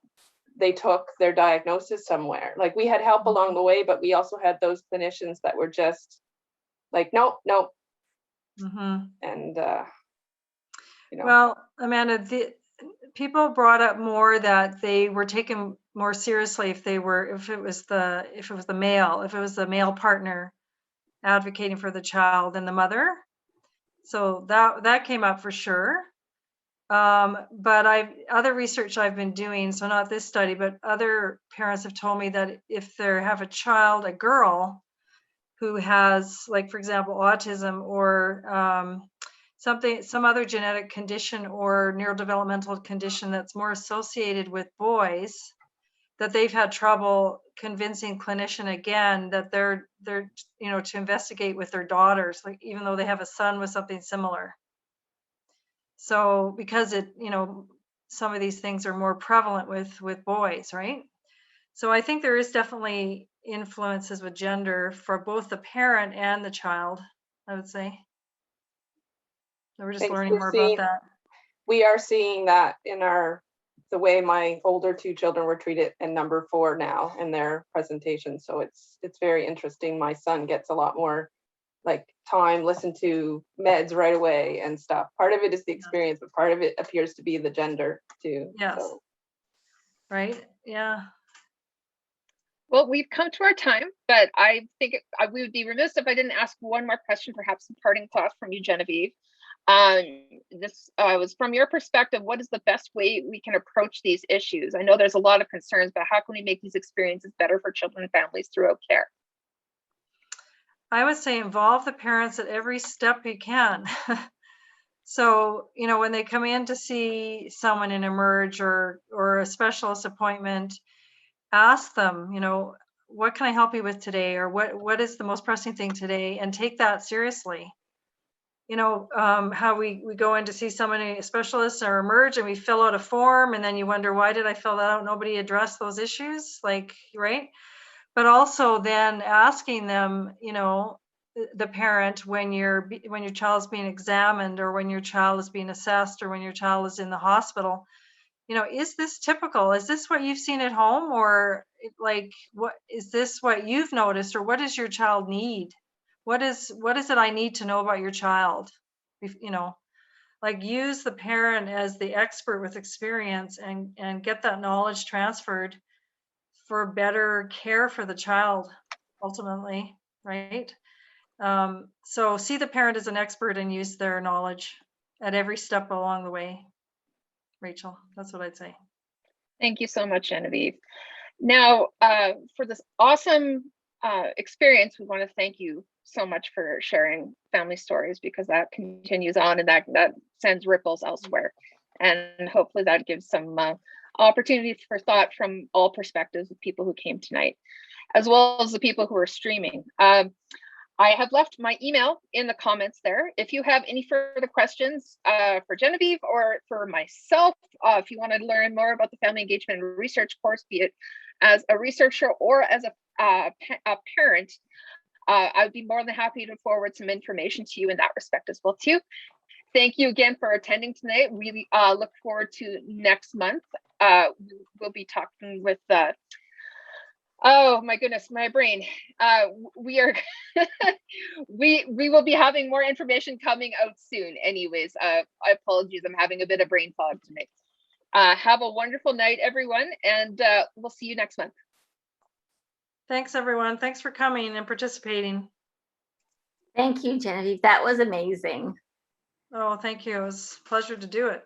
they took their diagnosis somewhere. Like, we had help along the way, but we also had those clinicians that were just like, nope. And, Well, Amanda, people brought up more that they were taken more seriously if it was the male partner advocating for the child than the mother. So that came up for sure. But other research I've been doing, so not this study, but other parents have told me that if they have a girl who has, like, for example, autism or some other genetic condition or neurodevelopmental condition that's more associated with boys, that they've had trouble convincing clinician again that they're to investigate with their daughters, like, even though they have a son with something similar. So because some of these things are more prevalent with boys, right? So I think there is definitely influences with gender for both the parent and the child, I would say. So we're just learning more about that. We are seeing that in the way my older two children were treated in number 4 now in their presentation. So it's very interesting. My son gets a lot more like time, listen to meds right away and stuff. Part of it is the experience, but part of it appears to be the gender too. Yes. So. Right. Yeah. Well, we've come to our time, but I think we would be remiss if I didn't ask one more question, perhaps a parting thought from you, Genevieve. This was from your perspective, what is the best way we can approach these issues? I know there's a lot of concerns, but how can we make these experiences better for children and families throughout care? I would say involve the parents at every step you can. So, when they come in to see someone in Emerge or a specialist appointment, ask them, what can I help you with today? Or what is the most pressing thing today? And take that seriously. How we go in to see someone, a specialist or Emerge, and we fill out a form, and then you wonder, why did I fill that out? Nobody addressed those issues, right? But also then asking them, the parent, when your child's being examined or when your child is being assessed or when your child is in the hospital, is this typical? Is this what you've seen at home? Or what is this what you've noticed? Or what does your child need? What is it I need to know about your child? Use the parent as the expert with experience and get that knowledge transferred for better care for the child, ultimately, right? So see the parent as an expert and use their knowledge at every step along the way. Rachel, that's what I'd say. Thank you so much, Genevieve. Now, for this awesome experience, we want to thank you so much for sharing family stories, because that continues on and that sends ripples elsewhere. And hopefully that gives some opportunity for thought from all perspectives of people who came tonight, as well as the people who are streaming. I have left my email in the comments there. If you have any further questions for Genevieve or for myself, if you want to learn more about the Family Engagement and Research course, be it as a researcher or as a parent, I'd be more than happy to forward some information to you in that respect as well too. Thank you again for attending tonight. Really look forward to next month. We'll be talking with oh my goodness, my brain. We will be having more information coming out soon. Anyways, apologies, I'm having a bit of brain fog tonight. Have a wonderful night, everyone, and we'll see you next month. Thanks, everyone. Thanks for coming and participating. Thank you, Genevieve. That was amazing. Oh, thank you. It was a pleasure to do it.